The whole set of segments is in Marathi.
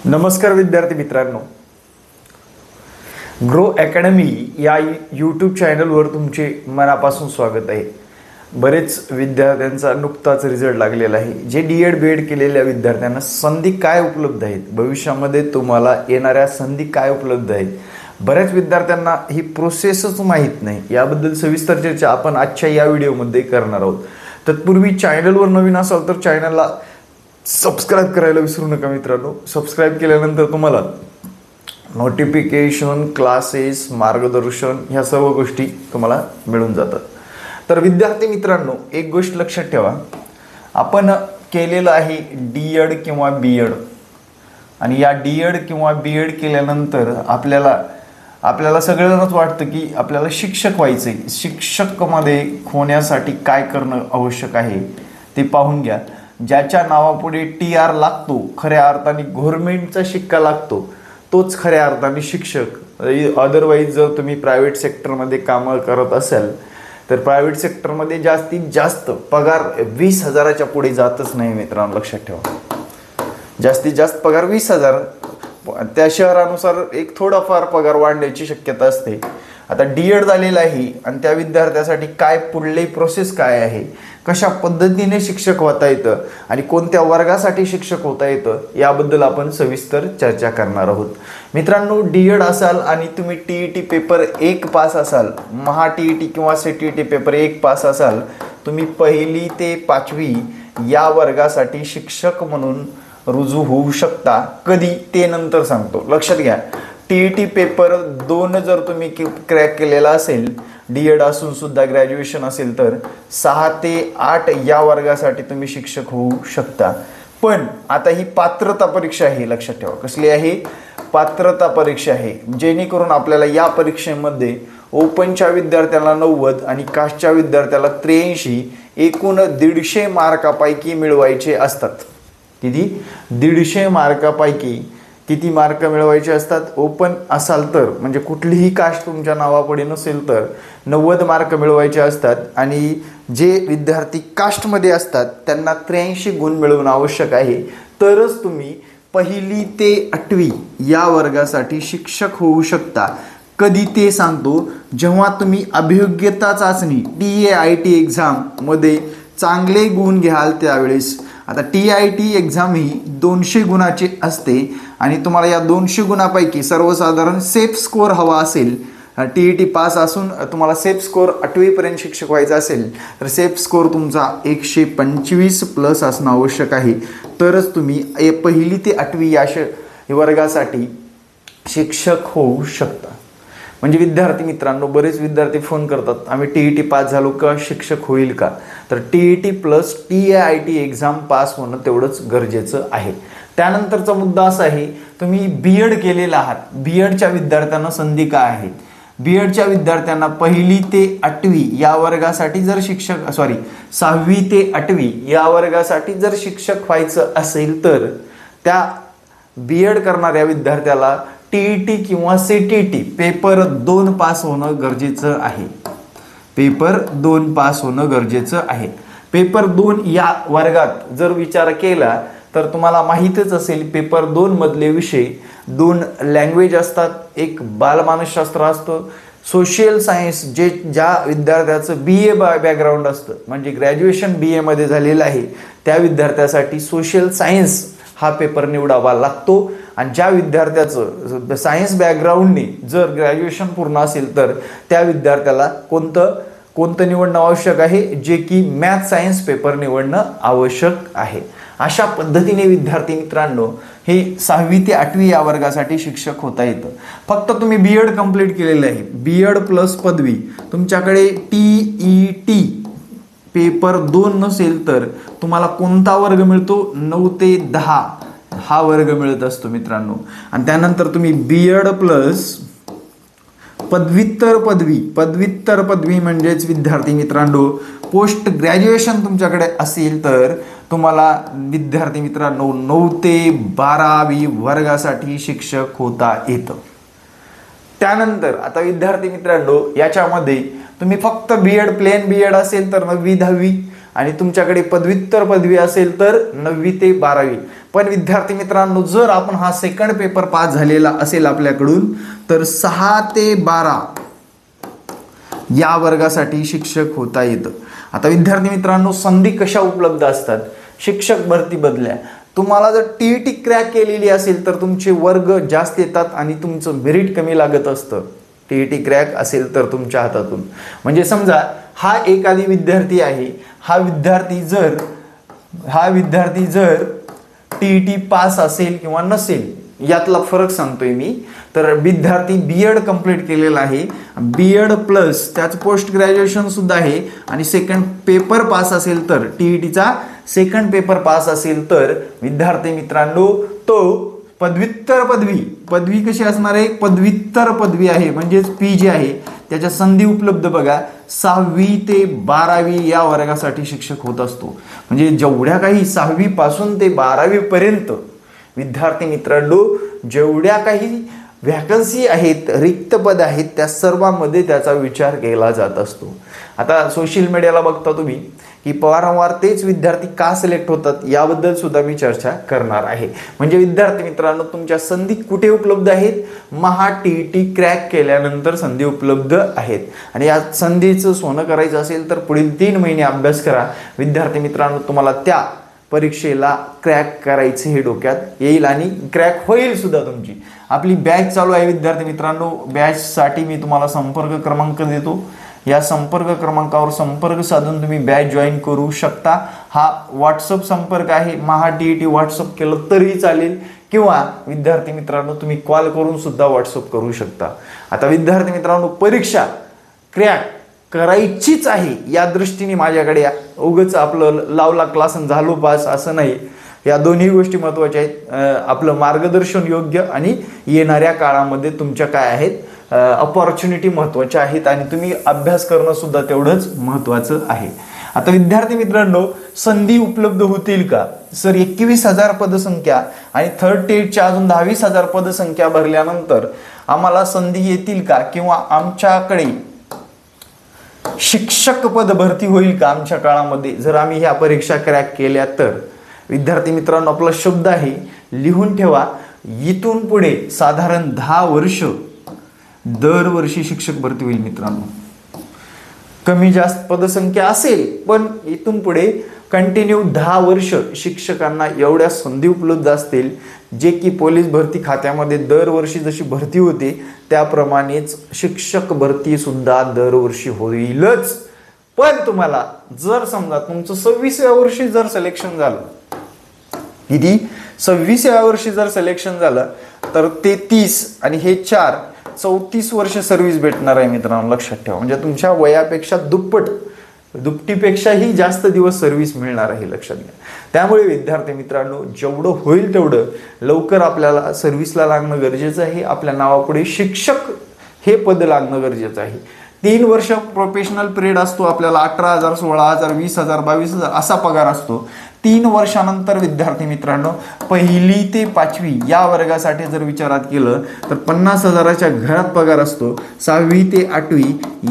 नमस्कार विद्यार्थी मित्रांनो, ग्रो अकॅडमी या यूट्यूब चॅनलवर तुमचे मनापासून स्वागत आहे. बरेच विद्यार्थ्यांचा नुकताच रिझल्ट लागलेला आहे. जे डी.एड. बी.एड. केलेल्या विद्यार्थ्यांना संधी काय उपलब्ध आहेत, भविष्यामध्ये तुम्हाला येणाऱ्या संधी काय उपलब्ध आहेत, बऱ्याच विद्यार्थ्यांना ही प्रोसेसच माहीत नाही. याबद्दल सविस्तर चर्चा आपण आजच्या या व्हिडिओमध्ये करणार आहोत. तत्पूर्वी चॅनलवर नवीन असाल तर चॅनलला सबस्क्राईब करायला विसरू नका मित्रांनो. सबस्क्राईब केल्यानंतर तुम्हाला नोटिफिकेशन, क्लासेस, मार्गदर्शन ह्या सर्व गोष्टी तुम्हाला मिळून जातात. तर विद्यार्थी मित्रांनो, एक गोष्ट लक्षात ठेवा, आपण केलेलं आहे डी.एड. किंवा बी.एड. आणि या डी.एड. किंवा बी.एड. केल्यानंतर आपल्याला सगळ्यांनाच वाटतं की आपल्याला शिक्षक व्हायचं आहे. शिक्षकमध्ये होण्यासाठी काय करणं आवश्यक आहे ते पाहून घ्या. ज्याच्या नावापुढे TR लागतो, खऱ्या अर्थाने गव्हर्नमेंटचा शिक्का लागतो, तोच खऱ्या अर्थाने शिक्षक. अदरवाईज जर तुम्ही प्रायव्हेट सेक्टरमध्ये कामं करत असाल तर प्रायव्हेट सेक्टरमध्ये जास्तीत जास्त पगार 20,000च्या पुढे जातच नाही मित्रांनो, लक्षात ठेवा. जास्तीत जास्त पगार 20,000. त्या शहरानुसार एक थोडाफार पगार वाढण्याची शक्यता असते. आता डी.एड. झालेला आहे आणि त्या विद्यार्थ्यासाठी काय पुढली प्रोसेस काय आहे, कशा पद्धतीने शिक्षक होता येतं आणि कोणत्या वर्गासाठी शिक्षक होता येतं, याबद्दल आपण सविस्तर चर्चा करणार आहोत. मित्रांनो, डी.एड. असाल आणि तुम्ही TET पेपर 1 पास असाल, महा TET किंवा CTET पेपर 1 पास असाल, तुम्ही 1ली ते 5वी या वर्गासाठी शिक्षक म्हणून रुजू होऊ शकता. कधी ते नंतर सांगतो, लक्षात घ्या. TET पेपर 2 जर तुम्ही क्रॅक केलेला असेल, डी.एड. असून सुद्धा ग्रॅज्युएशन असेल, तर 6 ते 8 या वर्गासाठी तुम्ही शिक्षक होऊ शकता. पण आता ही पात्रता परीक्षा आहे, लक्षात ठेवा. कसली आहे? पात्रता परीक्षा आहे. जेणेकरून आपल्याला या परीक्षेमध्ये ओपनच्या विद्यार्थ्याला 90 आणि कास्टच्या विद्यार्थ्याला 83, एकूण 150 मार्कापैकी मिळवायचे असतात. किती? 150 मार्कापैकी किती मार्क मिळवायचे असतात? ओपन असाल तर, म्हणजे कुठलीही कास्ट तुमच्या नावापुढे नसेल तर 90 मार्क मिळवायचे असतात. आणि जे विद्यार्थी कास्टमध्ये असतात त्यांना 83 गुण मिळवणं आवश्यक आहे. तरच तुम्ही 1ली ते 8वी या वर्गासाठी शिक्षक होऊ शकता. कधी ते सांगतो, जेव्हा तुम्ही अभियोग्यता चाचणी TIT एक्झाममध्ये चांगले गुण घ्याल त्यावेळेस. आता TIT एक्झाम ही 200 गुणाची असते आणि तुम्हाला या 200 गुणापैकी सर्वसाधारण सेफ स्कोअर हवा असेल, TET पास असून तुम्हाला सेफ स्कोअर 8वीपर्यंत शिक्षक व्हायचा असेल तर सेफ स्कोअर तुमचा 125 प्लस असणं आवश्यक आहे. तरच तुम्ही 1ली ते 8वी या वर्गासाठी शिक्षक होऊ शकता. म्हणजे विद्यार्थी मित्रांनो, बरेच विद्यार्थी फोन करतात, आम्ही TET पास झालो का शिक्षक होईल का? तर TET plus TIT exam pass होणं तेवढंच गरजेचं आहे. त्यानंतरचा मुद्दा असा आहे, तुम्ही बी.एड. केलेला आहात. बी.एड.च्या विद्यार्थ्यांना संधी काय आहेत? बी.एड.च्या विद्यार्थ्यांना 1ली ते 8वी या वर्गासाठी जर 6वी ते 8वी या वर्गासाठी जर शिक्षक व्हायचं असेल तर त्या बी.एड. करणाऱ्या विद्यार्थ्याला TET किंवा CTET पेपर 2 पास होणं गरजेचं आहे. पेपर 2 पास होणं गरजेचं आहे. पेपर 2 या वर्गात जर विचार केला तर तुम्हाला माहीतच असेल, पेपर 2 मधले विषय 2 लँग्वेज असतात, एक बालमानसशास्त्र असतं, सोशल सायन्स. ज्या विद्यार्थ्याचं BA बॅकग्राऊंड असतं, म्हणजे ग्रॅज्युएशन BA मध्ये झालेलं आहे, त्या विद्यार्थ्यासाठी सोशल सायन्स हा पेपर निवडावा लागतो. आणि ज्या विद्यार्थ्याचं सायन्स बॅकग्राऊंडने जर ग्रॅज्युएशन पूर्ण असेल तर त्या विद्यार्थ्याला कोणतं निवडणं आवश्यक आहे? जे की मॅथ सायन्स पेपर निवडणं आवश्यक आहे. अशा पद्धतीने विद्यार्थी मित्रांनो, हे 6वी ते 8वी या वर्गासाठी शिक्षक होता येतं. फक्त तुम्ही बी.एड. कंप्लीट केलेलं आहे, बी.एड. प्लस पदवी, तुमच्याकडे TET पेपर 2 नसेल तर तुम्हाला कोणता वर्ग मिळतो? 9 ते 10 हा वर्ग मिळत असतो मित्रांनो. आणि त्यानंतर तुम्ही बी.एड. प्लस पदव्युत्तर पदवी म्हणजेच विद्यार्थी मित्रांनो पोस्ट ग्रॅज्युएशन तुमच्याकडे असेल तर तुम्हाला विद्यार्थी मित्रांनो 9 ते 12वी वर्गासाठी शिक्षक होता येतं. त्यानंतर आता विद्यार्थी मित्रांनो, याच्यामध्ये तुम्ही फक्त बी.एड. Plain B Ed. असेल तर 9वी 10वी आणि तुमच्याकडे पदव्युत्तर पदवी असेल तर 9वी ते 12वी. पण विद्यार्थी मित्रांनो, जर आपण हा सेकंड पेपर पास झालेला असेल आपल्याकडून, तर 6 ते 12 या वर्गासाठी शिक्षक होता येतं. आता विद्यार्थी मित्रांनो, संधी कशा उपलब्ध असतात? शिक्षक भरती बदल्या. तुम्हाला जर टीईटी क्रॅक केलेली असेल तर तुमचे वर्ग जास्त येतात आणि तुमचं मेरिट कमी लागत असतं. टीईटी क्रॅक असेल तर तुमच्या हातातून, म्हणजे समजा हा एखादी विद्यार्थी आहे, हा विद्यार्थी जर टीईटी पास असेल किंवा नसेल यातला फरक सांगतोय मी. तर विद्यार्थी बीएड कंप्लीट केलेला आहे, बीएड प्लस त्याचं पोस्ट ग्रॅज्युएशन सुद्धा आहे, आणि सेकंड पेपर पास असेल तर टीईटीचा सेकंड पेपर पास असेल तर विद्यार्थी मित्रांनो तो पदव्युत्तर पदवी कशी असणार आहे? पदव्युत्तर पदवी आहे, म्हणजेच पीजी आहे. त्याच्या संधी उपलब्ध बघा, 6वी ते 12वी या वर्गासाठी शिक्षक होत असतो. म्हणजे जेवढ्या काही 6वी पासून ते 12वी पर्यंत विद्यार्थी मित्रांनो जेवढ्या काही व्हॅकन्सी आहेत, रिक्त पद आहेत, त्या सर्वांमध्ये त्याचा विचार केला जात असतो. आता सोशल मीडियाला बघता तुम्ही की वारंवार तेच विद्यार्थी का सिलेक्ट होतात याबद्दल सुद्धा मी चर्चा करणार आहे. म्हणजे विद्यार्थी मित्रांनो, तुमच्या संधी कुठे उपलब्ध आहेत? महा टीईटी क्रॅक केल्यानंतर संधी उपलब्ध आहेत, आणि या संधीचं सोनं करायचं असेल तर पुढील 3 महिने अभ्यास करा. विद्यार्थी मित्रांनो, तुम्हाला त्या परीक्षेला क्रॅक करायचे हे डोक्यात येईल आणि क्रॅक होईल सुद्धा तुमची. आपली बॅच चालू आहे विद्यार्थी मित्रांनो. बॅचसाठी मी तुम्हाला संपर्क क्रमांक देतो. या संपर्क क्रमांकावर संपर्क साधून तुम्ही बॅच जॉईन करू शकता. हा व्हॉट्सअप संपर्क आहे. महा टीईटी व्हॉट्सअप केलं तरी चालेल, किंवा विद्यार्थी मित्रांनो तुम्ही कॉल करून सुद्धा व्हॉट्सअप करू शकता. आता विद्यार्थी मित्रांनो, परीक्षा क्रॅक करायचीच आहे या दृष्टीने माझ्याकडे या. उगाच आपलं लावला क्लास झालो पास असं नाही. या दोन्ही गोष्टी महत्त्वाच्या आहेत. आपलं मार्गदर्शन योग्य आणि येणाऱ्या काळामध्ये तुमच्या काय आहेत अपॉर्च्युनिटी महत्त्वाच्या आहेत, आणि तुम्ही अभ्यास करणं सुद्धा तेवढंच महत्त्वाचं आहे. आता विद्यार्थी मित्रांनो, संधी उपलब्ध होतील का? सर 21,000 पदसंख्या आणि थर्ड टेटच्या अजून 22,000 पदसंख्या भरल्यानंतर आम्हाला संधी येतील का? किंवा आमच्याकडे शिक्षक पद भरती होईल का आमच्या काळामध्ये जर आम्ही ह्या परीक्षा क्रॅक केल्या तर? विद्यार्थी मित्रांनो, आपला शब्द आहे, लिहून ठेवा. इथून पुढे साधारण 10 वर्ष दरवर्षी शिक्षक भरती होईल मित्रांनो. कमी जास्त पदसंख्या असेल, पण इथून पुढे कंटिन्यू 10 वर्ष शिक्षकांना एवढ्या संधी उपलब्ध असतील, जे की पोलीस भरती खात्यामध्ये दरवर्षी जशी भरती होते त्याप्रमाणेच शिक्षक भरती सुद्धा दरवर्षी होईलच. पण तुम्हाला जर समजा तुमचं 26व्या वर्षी जर सिलेक्शन झालं, किती 26व्या वर्षी जर सिलेक्शन झालं तर ते 30 आणि हे 4 34 वर्ष सर्व्हिस भेटणार आहे मित्रांनो, लक्षात ठेवा. म्हणजे तुमच्या वयापेक्षा दुपटीपेक्षाही जास्त दिवस सर्व्हिस मिळणार आहे, लक्षात घ्या. त्यामुळे विद्यार्थी मित्रांनो, जेवढं होईल तेवढं लवकर आपल्याला सर्व्हिसला लागणं गरजेचं आहे. आपल्या नावापुढे शिक्षक हे पद लागणं गरजेचं आहे. 3 वर्ष प्रोफेशनल पिरियड असतो आपल्याला. 18,000 16,000 20,000 22,000 असा पगार असतो. 3 वर्षानंतर विद्यार्थी मित्रांनो, 1ली ते 5वी या वर्गासाठी जर विचारात केलं तर 50,000च्या घरात पगार असतो. 6वी ते 8वी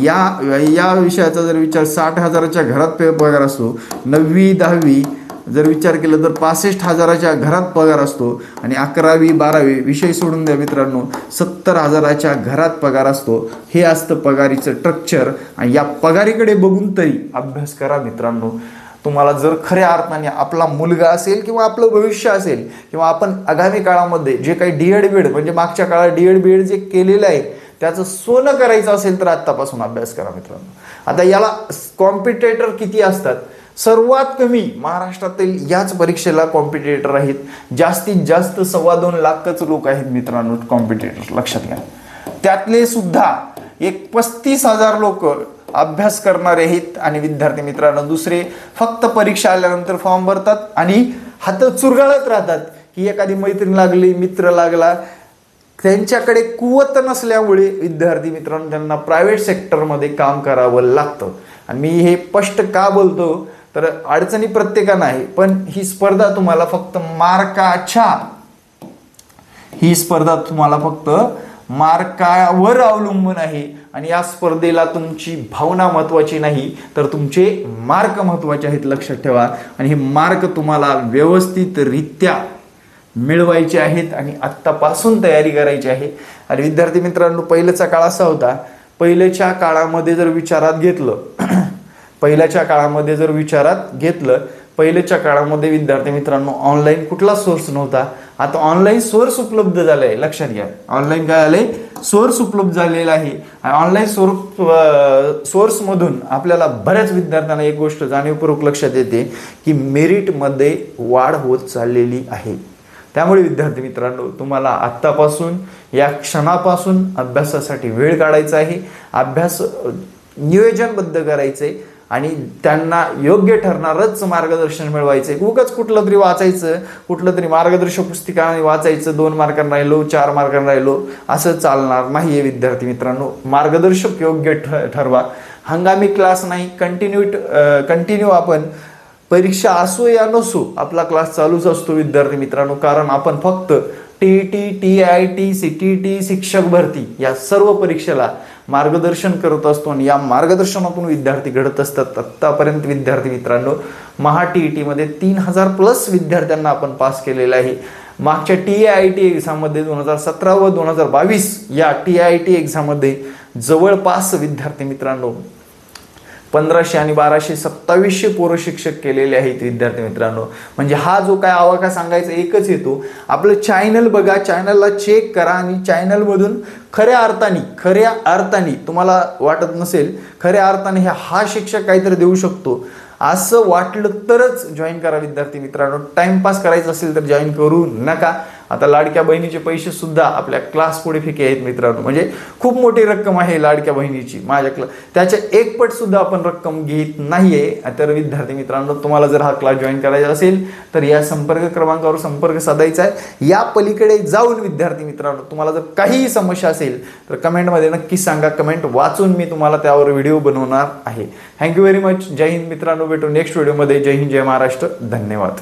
या विषयाचा जर विचार 60,000च्या घरात पगार असतो. 9वी 10वी जर विचार केला तर 65,000च्या घरात पगार असतो. आणि 11वी 12वी विषय सोडून द्या मित्रांनो, 70,000च्या घरात पगार असतो. हे असतं पगारीचं स्ट्रक्चर. आणि या पगारीकडे बघून तरी अभ्यास करा मित्रांनो. तुम्हाला जर खऱ्या अर्थाने आपला मुलगा असेल किंवा आपलं भविष्य असेल, किंवा आपण आगामी काळामध्ये जे काही डीएड बीएड म्हणजे मागच्या काळात डीएड बीएड जे केलेलं आहे त्याचं सोनं करायचं असेल तर आत्तापासून अभ्यास करा मित्रांनो. आता याला कॉम्पिटेटर किती असतात? सर्वात कमी महाराष्ट्रातील याच परीक्षेला कॉम्पिटेटर आहेत. जास्तीत जास्त 2.25 लाखच लोक आहेत मित्रांनो कॉम्पिटेटर, लक्षात घ्या. त्यातले सुद्धा एक 35,000 लोक अभ्यास करणारे आहेत. आणि विद्यार्थी मित्रांनो, दुसरे फक्त परीक्षा आल्यानंतर फॉर्म भरतात आणि हात चुरगाळत राहतात की एखादी मैत्रीण लागली, मित्र लागला. त्यांच्याकडे कुवत नसल्यामुळे विद्यार्थी मित्रांनो त्यांना प्रायव्हेट सेक्टरमध्ये काम करावं लागतं. आणि मी हे स्पष्ट का बोलतो तर अडचणी प्रत्येकानं आहे, पण ही स्पर्धा तुम्हाला फक्त मार्कावर अवलंबून आहे. आणि या स्पर्धेला तुमची भावना महत्त्वाची नाही तर तुमचे मार्क महत्त्वाचे आहेत, लक्षात ठेवा. आणि हे मार्क तुम्हाला व्यवस्थितरित्या मिळवायचे आहेत आणि आत्तापासून तयारी करायची आहे. आणि विद्यार्थी मित्रांनो, पहिल्याचा काळ असा होता, पहिल्याच्या काळामध्ये जर विचारात घेतलं पहिल्याच्या काळामध्ये विद्यार्थी मित्रांनो ऑनलाईन कुठला सोर्स नव्हता. आता ऑनलाईन सोर्स उपलब्ध झाले आहे. लक्षात घ्या, ऑनलाईन काय आले, सोर्स उपलब्ध झालेला आहे. ऑनलाईन सोर्स मधून आपल्याला बऱ्याच विद्यार्थ्यांना एक गोष्ट जाणीवपूर्वक लक्षात येते की मेरिटमध्ये वाढ होत चाललेली आहे. त्यामुळे विद्यार्थी मित्रांनो, तुम्हाला आत्तापासून या क्षणापासून अभ्यासासाठी वेळ काढायचा आहे. अभ्यास नियोजनबद्ध करायचे आणि त्यांना योग्य ठरणारच मार्गदर्शन मिळवायचे. उगाच कुठलं तरी वाचायचं, कुठलं तरी मार्गदर्शक पुस्तिका वाचायचं, 2 मार्कांना राहिलो, 4 मार्कांना राहिलो, असं चालणार नाहीये. विद्यार्थी मित्रांनो, मार्गदर्शक योग्य ठरवा. हंगामी क्लास नाही, कंटिन्यू आपण परीक्षा असो या नसो आपला क्लास चालूच असतो विद्यार्थी मित्रांनो. कारण आपण फक्त TET, TIT, CTET, शिक्षक भरती या सर्व परीक्षेला मार्गदर्शन करत असतो आणि या मार्गदर्शनातून विद्यार्थी घडत असतात. आत्तापर्यंत विद्यार्थी मित्रांनो, महा TET मध्ये 3000+ विद्यार्थ्यांना आपण पास केलेलं आहे. मागच्या TIT एक्झाममध्ये 2017 व 2022 या TIT एक्झाममध्ये जवळपास विद्यार्थी मित्रांनो 1500 आणि 1200-2700 पोरं शिक्षक केलेले आहेत विद्यार्थी मित्रांनो. म्हणजे हा जो काय आवाका सांगायचा एकच येतो, आपलं चॅनल बघा, चॅनलला चेक करा आणि चॅनलमधून खऱ्या अर्थाने तुम्हाला वाटत नसेल खऱ्या अर्थाने हा शिक्षक काहीतरी देऊ शकतो असं वाटलं तरच जॉईन करा विद्यार्थी मित्रांनो. टाइमपास करायचं असेल तर जॉईन करू नका. आता लाडक्या बहिणीचे पैसे सुद्धा आपल्या क्लास पुढे फिके आहेत मित्रांनो. म्हणजे खूप मोठी रक्कम आहे लाडक्या बहिणीची. त्याच्या 1 पट सुद्धा आपण रक्कम घेत नाहीये. तर विद्यार्थी मित्रांनो, तुम्हाला जर हा क्लास जॉईन करायचा असेल तर या संपर्क क्रमांकावर संपर्क साधायचा आहे. या पलीकडे जाऊन विद्यार्थी मित्रांनो, तुम्हाला जर काहीही समस्या असेल तर कमेंटमध्ये नक्की सांगा. कमेंट वाचून मी तुम्हाला त्यावर व्हिडिओ बनवणार आहे. Thank you very much. जय हिंद मित्रांनो. भेटू नेक्स्ट व्हिडिओमध्ये. जय हिंद, जय महाराष्ट्र. धन्यवाद.